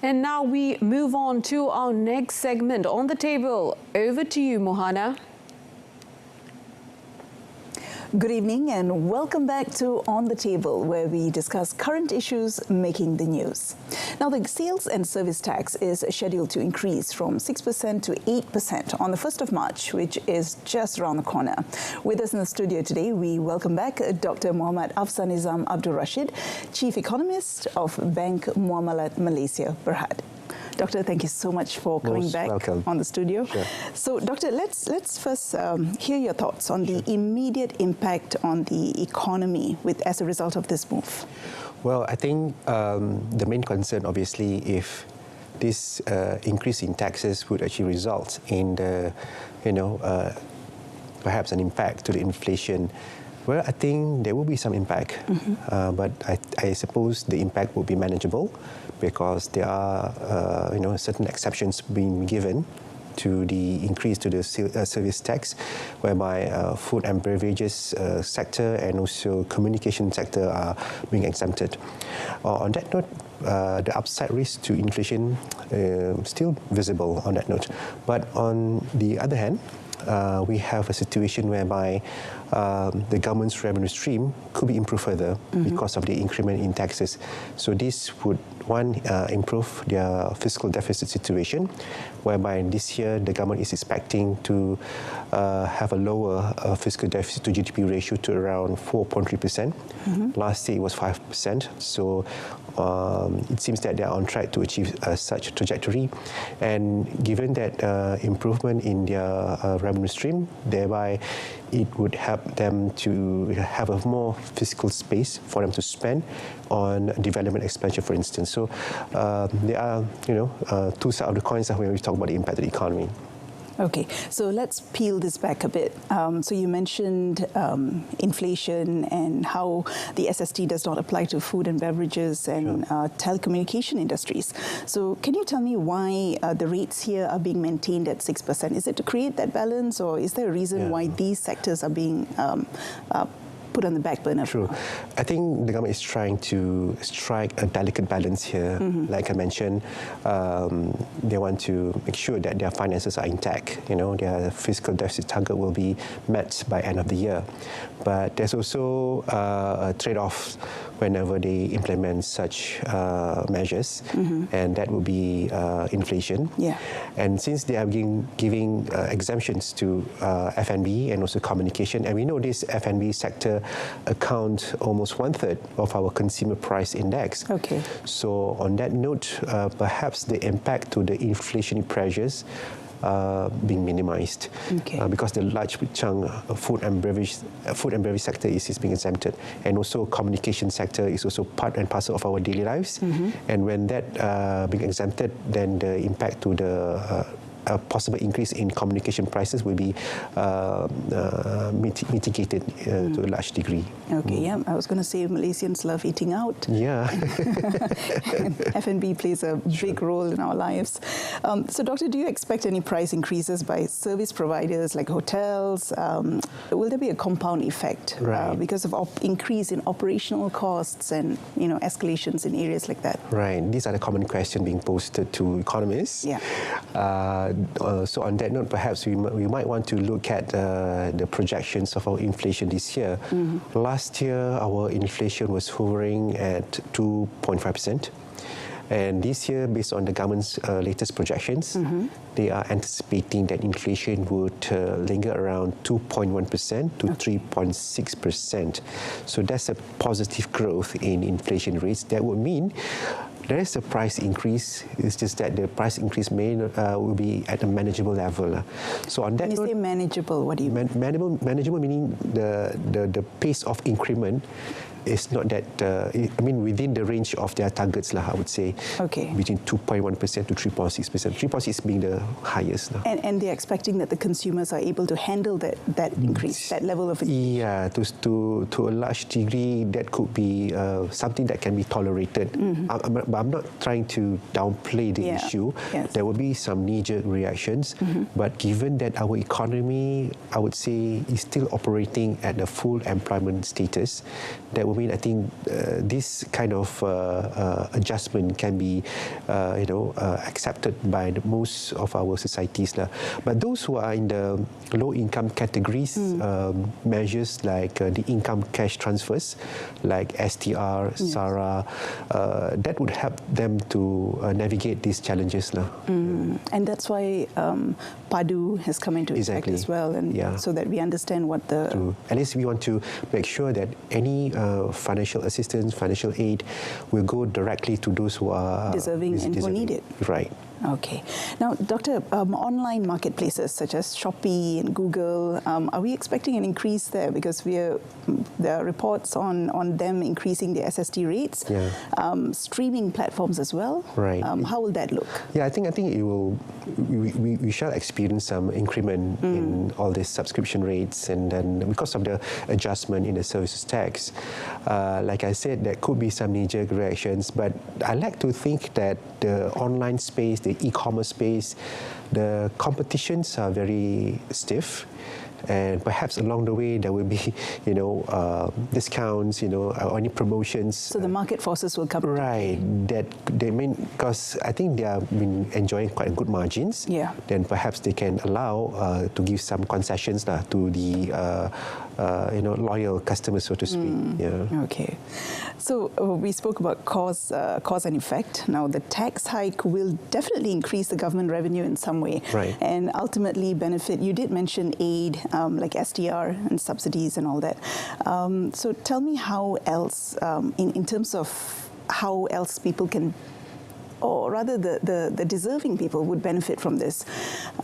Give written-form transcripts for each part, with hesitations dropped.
And now we move on to our next segment on the table. Over to you, Mohana. Good evening and welcome back to On the Table, where we discuss current issues making the news. Now, the sales and service tax is scheduled to increase from 6% to 8% on the 1st of March, which is just around the corner. With us in the studio today, we welcome back Dr. Muhammad Afzanizam Abdul Rashid, Chief Economist of Bank Muamalat Malaysia Berhad. Doctor, thank you so much for coming back on the studio. Sure. So, Doctor, let's first hear your thoughts on the immediate impact on the economy as a result of this move. Well, I think the main concern, obviously, if this increase in taxes would actually result in the, perhaps an impact to the inflation. Well, I think there will be some impact, but I suppose the impact will be manageable because there are, certain exceptions being given to the increase to the service tax, whereby food and beverages sector and also communication sector are being exempted. On that note, the upside risk to inflation still visible on that note. But on the other hand, we have a situation whereby the government's revenue stream could be improved further because of the increment in taxes. So this would, one, improve their fiscal deficit situation, whereby this year the government is expecting to have a lower fiscal deficit to GDP ratio to around 4.3%. Last year it was 5%. So it seems that they are on track to achieve such a trajectory. And given that improvement in their revenue stream, thereby it would help them to have a more fiscal space for them to spend on development expenditure, for instance. So there are, two sides of the coins when we talk about the impact of the economy. Okay, so let's peel this back a bit. So you mentioned inflation and how the SST does not apply to food and beverages and telecommunication industries. So can you tell me why the rates here are being maintained at 6%? Is it to create that balance, or is there a reason why these sectors are being put on the back burner? True. I think the government is trying to strike a delicate balance here. Like I mentioned, they want to make sure that their finances are intact. Their fiscal deficit target will be met by end of the year. But there's also a trade-off whenever they implement such measures, and that will be inflation. And since they are giving exemptions to F&B and also communication, and we know this F&B sector account almost 1/3 of our consumer price index. Okay. So on that note, perhaps the impact to the inflationary pressures being minimized, because the large chunk of food and beverage sector is being exempted, and also communication sector is also part and parcel of our daily lives. And when that being exempted, then the impact to the a possible increase in communication prices will be mitigated to a large degree. Okay, I was going to say Malaysians love eating out. Yeah. F&B plays a big role in our lives. So, Doctor, do you expect any price increases by service providers like hotels? Will there be a compound effect because of increase in operational costs and escalations in areas like that? Right. These are the common questions being posted to economists. So on that note, perhaps we might want to look at the projections of our inflation this year. Last year, our inflation was hovering at 2.5%. And this year, based on the government's latest projections, they are anticipating that inflation would linger around 2.1% to 3.6%. So that's a positive growth in inflation rates. That would mean there is a price increase. It's just that the price increase will be at a manageable level. So on that note, when you say manageable, what do you mean? Manageable meaning the pace of increment is not that, within the range of their targets, I would say. Okay. Between 2.1% to 3.6%. 3.6 being the highest. And they're expecting that the consumers are able to handle that increase, that level of increase? Yeah, to a large degree, that could be something that can be tolerated. But I'm not trying to downplay the issue. Yes. There will be some knee-jerk reactions, but given that our economy, I would say, is still operating at a full employment status, there will Mumin, I think this kind of adjustment can be, accepted by most of our societies lah. But those who are in the low-income categories, measures like the income cash transfers, like STR, SARA, that would help them to navigate these challenges lah. And that's why PADU has come into effect as well, and so that we understand what the... True. At least we want to make sure that any financial assistance, financial aid will go directly to those who are deserving and who need it. Right. Okay. Now, Doctor, online marketplaces such as Shopee and Google, are we expecting an increase there? Because there are reports on them increasing their SST rates. Streaming platforms as well. Right. How will that look? Yeah, I think it will. We shall experience some increment in all these subscription rates, and then because of the adjustment in the services tax, like I said, there could be some knee-jerk reactions. But I like to think that the online space, the e-commerce space, the competitions are very stiff, and perhaps along the way there will be, discounts, or any promotions. So the market forces will come. Right. That they mean, because I think they have been enjoying quite good margins. Yeah. Then perhaps they can allow to give some concessions to the loyal customers, so to speak. Okay. So we spoke about cause and effect. Now the tax hike will definitely increase the government revenue in some way, right, and ultimately benefit. You did mention aid, like STR and subsidies and all that. So tell me how else, in terms of how else people can, or rather the deserving people would benefit from this.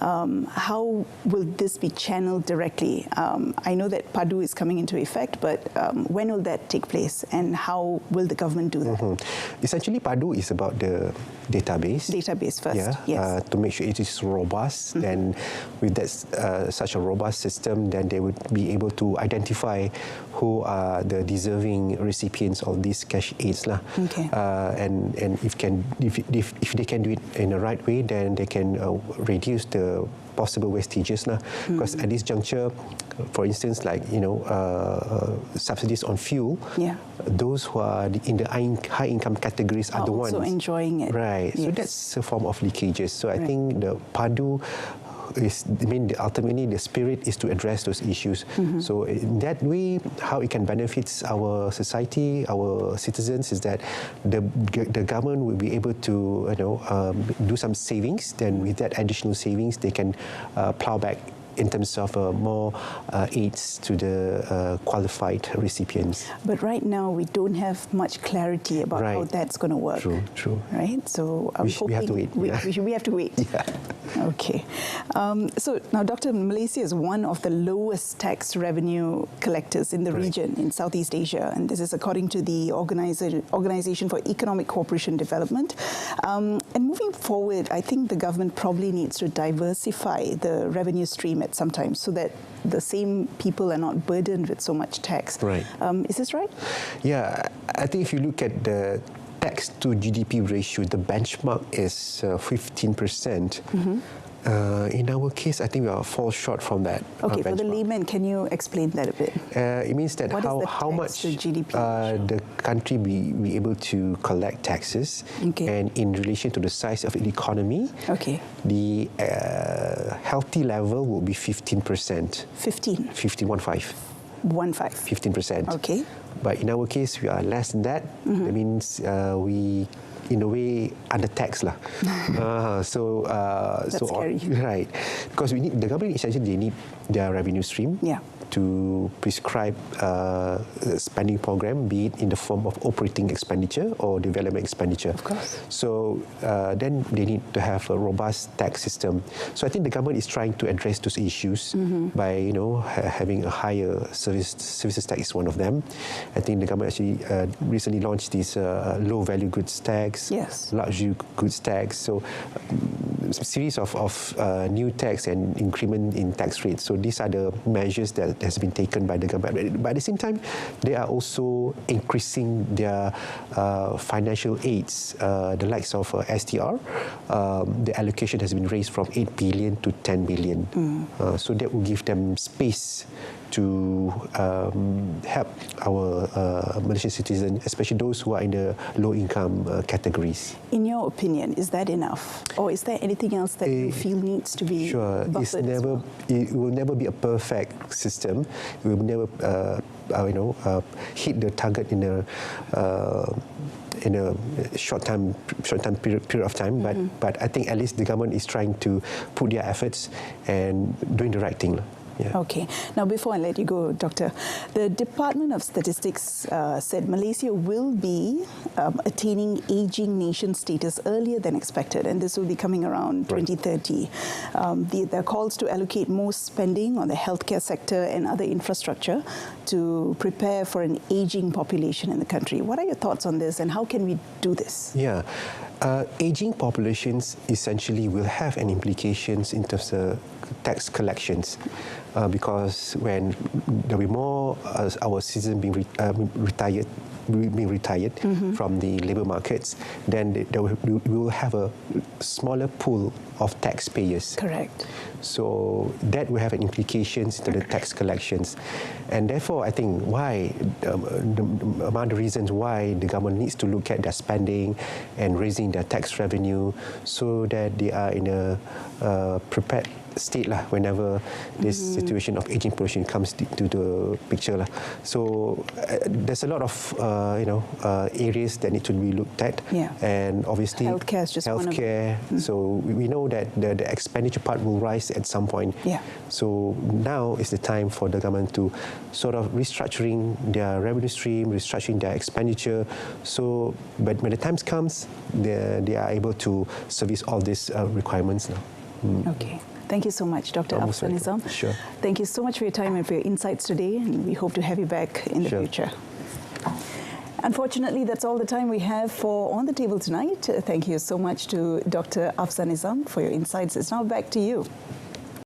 How will this be channeled directly? I know that PADU is coming into effect, but when will that take place, and how will the government do that? Essentially, PADU is about the database. Database first, yes. To make sure it is robust. Then with that, such a robust system, then they would be able to identify who are the deserving recipients of these cash aids lah. Okay. And if they can do it in the right way, then they can reduce the possible wastages lah. Because at this juncture, for instance, like subsidies on fuel, those who are in the high income categories are the ones also enjoying it. Right. Yes. So that's a form of leakages. So I think the PADU is, ultimately the spirit is to address those issues. So in that way, how it can benefit our society, our citizens, is that the government will be able to do some savings. Then with that additional savings, they can plow back in terms of more aids to the qualified recipients. But right now, we don't have much clarity about how that's going to work. True. Right? So I'm hoping we have to wait. We have to wait. Yeah. Okay. So now, Dr. Malaysia is one of the lowest tax revenue collectors in the region in Southeast Asia, and this is according to the Organization for Economic Cooperation Development. And moving forward, I think the government probably needs to diversify the revenue stream at some time, so that the same people are not burdened with so much tax. Right. Is this right? Yeah, I think if you look at the tax to GDP ratio, the benchmark is 15%. In our case, I think we fall short from that. Okay, for the layman, can you explain that a bit? It means that how much the country be able to collect taxes, and in relation to the size of the economy, the healthy level will be 15%. 15? 15%. Okay. But in our case, we are less than that. That means we, in a way, under tax lah. That's scary. Right, because the government essentially they need their revenue stream to prescribe spending program, be it in the form of operating expenditure or development expenditure. Of course. So then they need to have a robust tax system. So I think the government is trying to address those issues by having a higher services tax is one of them. I think the government actually recently launched this low value goods tax, luxury goods tax. So series of new tax and increment in tax rates. So these are the measures that has been taken by the government. But at the same time, they are also increasing their financial aids, the likes of STR. The allocation has been raised from 8 billion to 10 billion. So that will give them space to help our Malaysian citizens, especially those who are in the low-income categories. In your opinion, is that enough? Or is there anything else that you feel needs to be buffered as well? It will never be a perfect system. It will never, hit the target in a short time period of time. But I think at least the government is trying to put their efforts and doing the right thing. Yeah. Okay. Now, before I let you go, Doctor, the Department of Statistics said Malaysia will be attaining aging nation status earlier than expected, and this will be coming around 2030. There are calls to allocate more spending on the healthcare sector and other infrastructure to prepare for an aging population in the country. What are your thoughts on this, and how can we do this? Yeah. Aging populations essentially will have an implications in terms of tax collections, because when there will be more our citizens being retired from the labour markets, then we will have a smaller pool of taxpayers. Correct. So that will have an implications into the tax collections, and therefore I think why among the reasons why the government needs to look at their spending and raising their tax revenue so that they are in a prepared state whenever this situation of aging population comes to the picture. So there's a lot of areas that need to be looked at, and obviously healthcare is just one of them. So we know that the expenditure part will rise at some point. So now is the time for the government to sort of restructuring their revenue stream, restructuring their expenditure. So, but when the time comes, they are able to service all these requirements now. Okay. Thank you so much, Dr. Afzal Nizam. Sure. Thank you so much for your time and for your insights today, and we hope to have you back in the future. Unfortunately, that's all the time we have for On the Table tonight. Thank you so much to Dr. Afzal Nizam for your insights. It's now back to you.